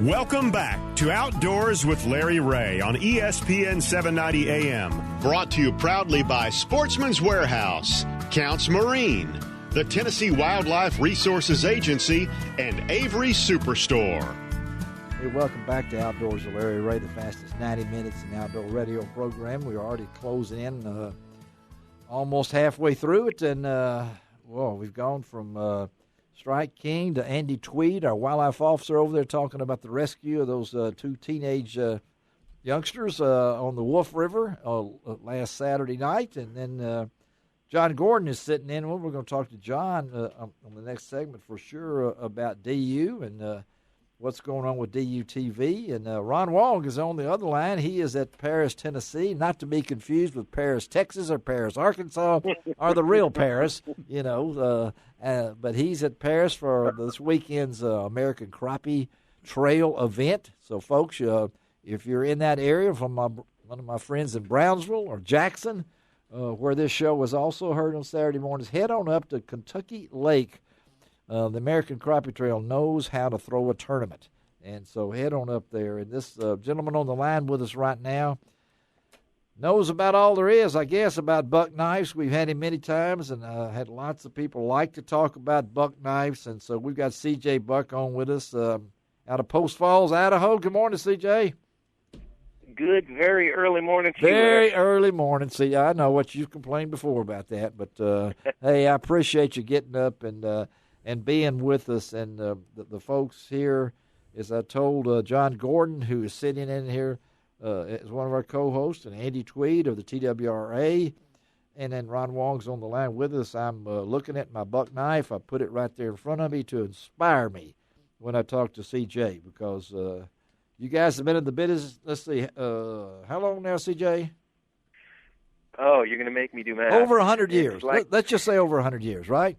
Welcome back to Outdoors with Larry Ray on ESPN 790 AM. Brought to you proudly by Sportsman's Warehouse, Counts Marine, the Tennessee Wildlife Resources Agency, and Avery Superstore. Hey, welcome back to Outdoors with Larry Ray, the fastest 90 minutes in the outdoor radio program. We're already closing in, almost halfway through it, and, we've gone from Strike King to Andy Tweed, our wildlife officer over there, talking about the rescue of those two teenage youngsters on the Wolf River last Saturday night. And then John Gordon is sitting in. We're going to talk to John on the next segment for sure about DU and what's going on with DU TV. And Ron Wong is on the other line. He is at Paris, Tennessee, not to be confused with Paris, Texas, or Paris, Arkansas, or the real Paris, but he's at Paris for this weekend's American Crappie Trail event. So, folks, if you're in that area, from one of my friends in Brownsville or Jackson, where this show was also heard on Saturday mornings, head on up to Kentucky Lake. The American Crappie Trail knows how to throw a tournament, and so head on up there. And this gentleman on the line with us right now knows about all there is, I guess, about buck knives. We've had him many times, and had lots of people like to talk about buck knives. And so we've got C.J. Buck on with us out of Post Falls, Idaho. Good morning, C.J. Good, very early morning to Very early morning. See, I know what you've complained before about that, but hey, I appreciate you getting up and being with us. And the folks here, as I told John Gordon, who is sitting in here as one of our co-hosts, and Andy Tweed of the TWRA, and then Ron Wong's on the line with us. I'm looking at my buck knife. I put it right there in front of me to inspire me when I talk to CJ, because you guys have been in the business, let's see, how long now, CJ? Oh, you're going to make me do math. Over 100 years. Let's just say over 100 years, right?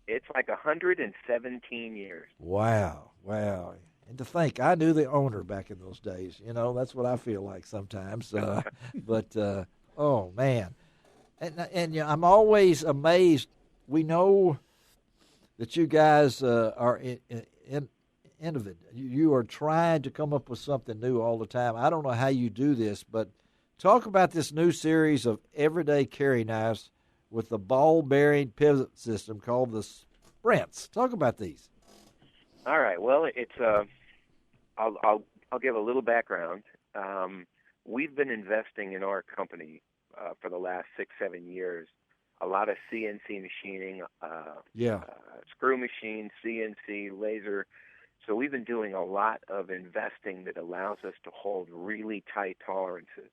It's like 117 years. Wow. And to think, I knew the owner back in those days. That's what I feel like sometimes. But oh, man. And I'm always amazed. We know that you guys are innovative. You are trying to come up with something new all the time. I don't know how you do this, but talk about this new series of everyday carry knives with the ball-bearing pivot system called the Sprints. Talk about these. All right. Well, it's I'll give a little background. We've been investing in our company for the last 6-7 years. A lot of CNC machining, screw machine, CNC, laser. So we've been doing a lot of investing that allows us to hold really tight tolerances.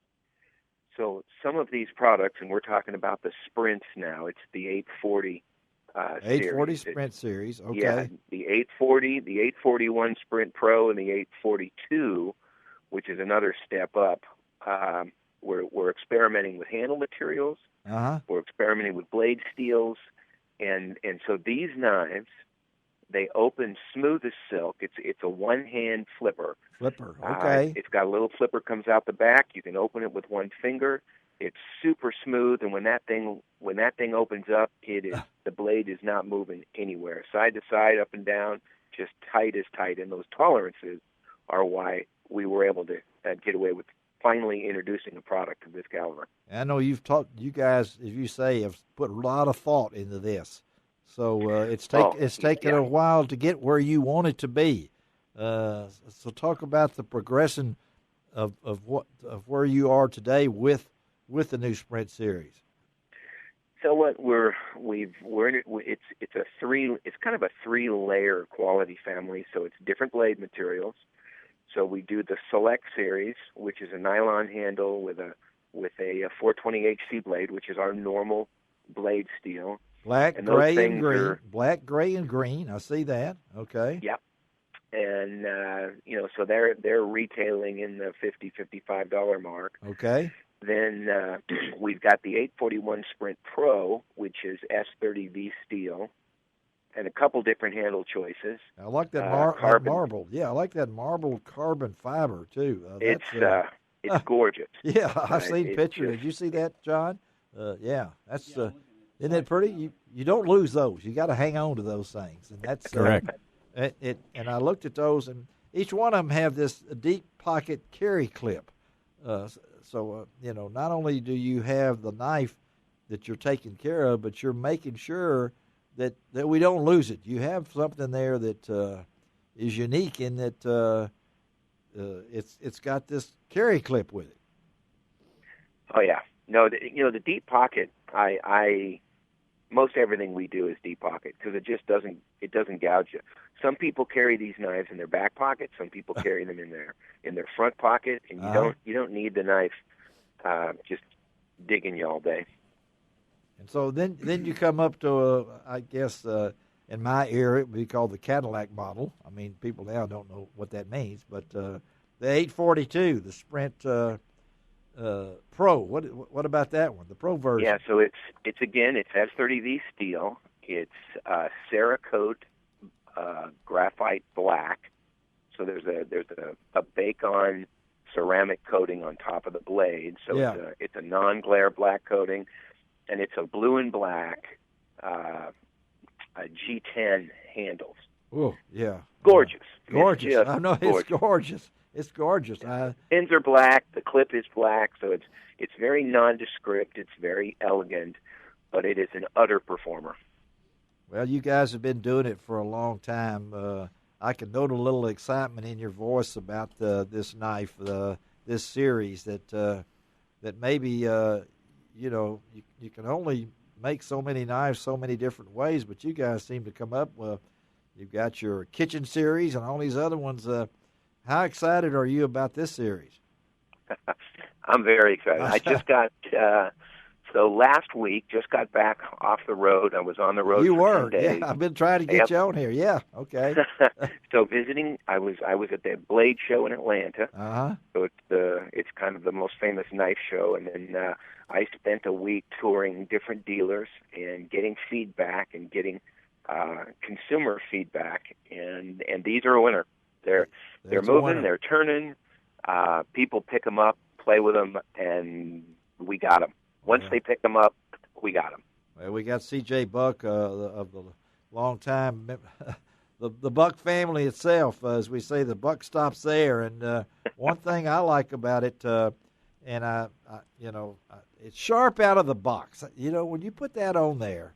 So some of these products, and we're talking about the Sprints now, it's the 840 840 series. Sprint series, okay. Yeah, the 840, the 841 Sprint Pro, and the 842, which is another step up. We're experimenting with handle materials. Uh-huh. We're experimenting with blade steels. And so these knives, they open smooth as silk. It's a one-hand flipper. Okay. It's got a little flipper comes out the back. You can open it with one finger. It's super smooth, and when that thing opens up, the blade is not moving anywhere, side to side, up and down, just tight as tight. And those tolerances are why we were able to get away with finally introducing a product of this caliber. I know you guys, as you say, have put a lot of thought into this. So it's taken a while to get where you want it to be. So talk about the progression of where you are today with the new Sprint series. So what it's kind of a 3-layer quality family. So it's different blade materials. So we do the Select series, which is a nylon handle with a 420 HC blade, which is our normal blade steel. Black, gray, and green. Black, gray, and green. I see that. Okay. Yep. And so they're retailing in the $50-$55 mark. Okay. Then we've got the 841 Sprint Pro, which is S30V steel, and a couple different handle choices. I like that marble. Yeah, I like that marble carbon fiber too. It's gorgeous. Yeah, I've seen pictures. Did you see that, John? Yeah, that's isn't it pretty? You don't lose those. You got to hang on to those things, and that's correct. And I looked at those, and each one of them have this deep pocket carry clip. Not only do you have the knife that you're taking care of, but you're making sure that we don't lose it. You have something there that is unique in that it's got this carry clip with it. Oh yeah, no, the deep pocket. I most everything we do is deep pocket because it just doesn't gouge you. Some people carry these knives in their back pocket. Some people carry them in their front pocket, and you don't need the knife just digging you all day. And so then you come up to I guess in my era it would be called the Cadillac model. I mean, people now don't know what that means, but the 842, the Sprint Pro. What about that one? The Pro version? Yeah, so it's S30V steel. It's Cerakote graphite black. So there's a bake-on ceramic coating on top of the blade. So it's a non-glare black coating, and it's a blue and black a G10 handles. Oh yeah, gorgeous. Gorgeous. I know it's gorgeous. It's gorgeous. Pins are black. The clip is black, so it's very nondescript. It's very elegant, but it is an utter performer. Well, you guys have been doing it for a long time. I can note a little excitement in your voice about this knife, this series. That maybe you can only make so many knives so many different ways, but you guys seem to come up. You've got your kitchen series and all these other ones. How excited are you about this series? I'm very excited. I just got last week, just got back off the road. I was on the road for 10 days. Yeah, I've been trying to get you on here. Yeah, okay. So visiting, I was at the Blade Show in Atlanta. Uh-huh. So it's kind of the most famous knife show, and then I spent a week touring different dealers and getting feedback and getting consumer feedback, and these are a winner. They're moving, they're turning. People pick them up, play with them, and we got them. Once they pick them up, we got them. Well, we got C.J. Buck of the long time, the Buck family itself, as we say, the buck stops there. And one thing I like about it, and it's sharp out of the box. When you put that on there,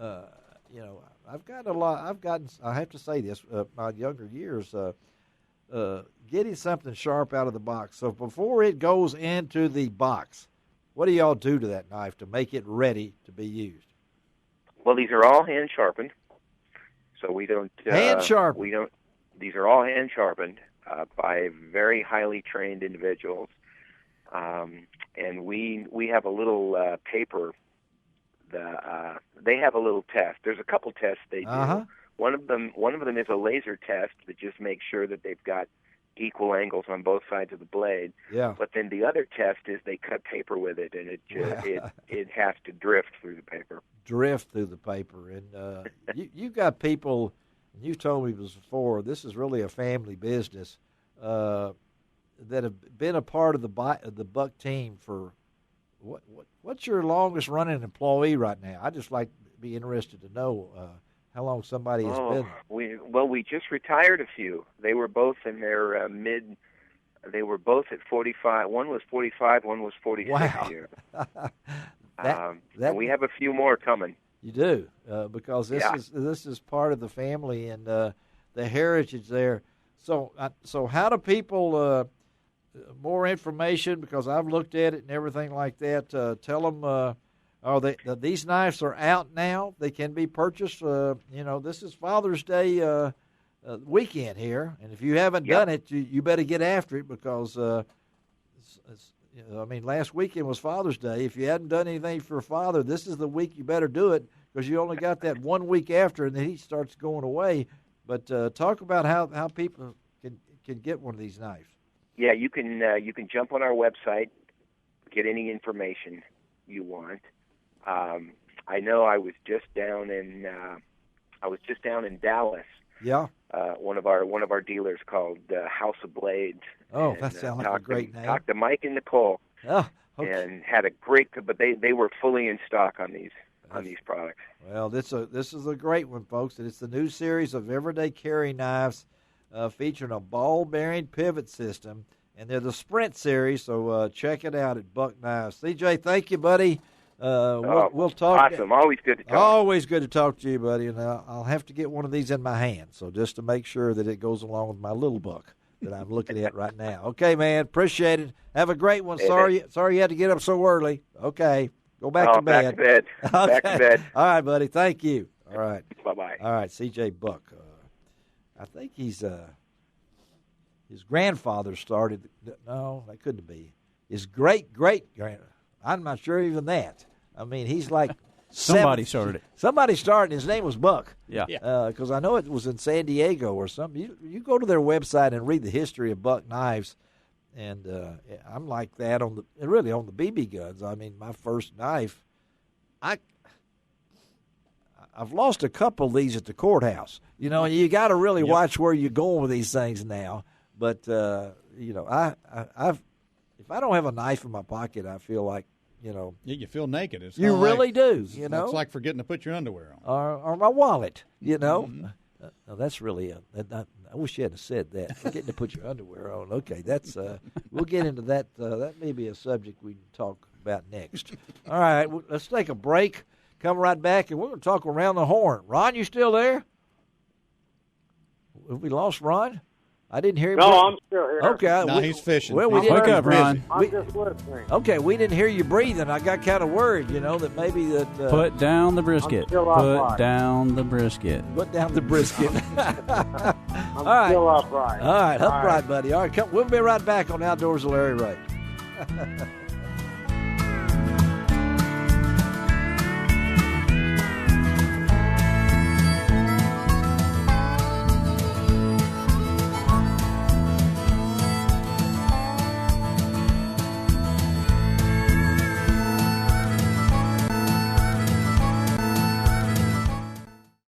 I've gotten. I have to say this, my younger years, getting something sharp out of the box. So before it goes into the box, what do y'all do to that knife to make it ready to be used? Well, these are all hand sharpened, so we don't hand sharpened. We don't. These are all hand sharpened by very highly trained individuals, and we have a little paper. They have a little test. There's a couple tests they do. Uh-huh. One of them is a laser test that just makes sure that they've got equal angles on both sides of the blade. Yeah. But then the other test is they cut paper with it, and it has to drift through the paper. Drift through the paper, and you've got people. You've told me before. This is really a family business that have been a part of the Buck team for what's your longest running employee right now? I just like to be interested to know how long somebody has been. We just retired a few. They were both in their mid. They were both at 45. One was 45. One was 46 wow. years. And we have a few more coming. You do because this is part of the family and the heritage there. So how do people? More information, because I've looked at it and everything like that. Tell them, these knives are out now. They can be purchased. This is Father's Day weekend here, and if you haven't done it, you better get after it because, last weekend was Father's Day. If you hadn't done anything for Father, this is the week you better do it because you only got that 1 week after, and then he starts going away. But talk about how people can get one of these knives. Yeah, you can jump on our website, get any information you want. I know I was just down in Dallas. Yeah. One of our dealers called House of Blades. Oh, that sounds like a great name. Talked to Mike and Nicole. Oh, okay. And had a great, but they were fully in stock on these products. Well, this is a great one, folks. It's the new series of everyday carry knives. featuring a ball bearing pivot system. And they're the Sprint series, so check it out at Buck Knives. CJ, thank you, buddy. We'll talk. Awesome. Always good to talk. Always good to talk to you, buddy. And I'll have to get one of these in my hand, so just to make sure that it goes along with my little book that I'm looking at right now. Okay, man. Appreciate it. Have a great one. Sorry you had to get up so early. Okay. Go back to bed. Back to bed. Okay. Back to bed. All right, buddy. Thank you. All right. Bye-bye. All right, C.J. Buck. I think he's his grandfather started. No, that couldn't be. His great-great-grand. I'm not sure even that. I mean, he's like somebody started it. Somebody started. His name was Buck. Yeah. Because I know it was in San Diego or something. You go to their website and read the history of Buck Knives, and I'm like that on the BB guns. I mean, my first knife, I've lost a couple of these at the courthouse. You know, and you got to really watch where you're going with these things now. But you know, I've if I don't have a knife in my pocket, I feel like, you know, you feel naked. It's you really like, do. You know, it's like forgetting to put your underwear on, or my wallet. You know, no, that's really. I wish you hadn't said that. Forgetting to put your underwear on. Okay, that's. We'll get into that. That may be a subject we can talk about next. All right, let's take a break. Come right back, and we're going to talk around the horn. Ron, you still there? Have we lost Ron? I didn't hear him. No, I'm still here. Okay. No, he's fishing. Well, we Wake up, Ron. I'm just listening. Okay, we didn't hear you breathing. I got kind of worried, you know, that maybe that. Put down the brisket. Put down the brisket. Put down the brisket. I'm All right. still upright. All right, upright, buddy. All right, we'll be right back on Outdoors with Larry Ray.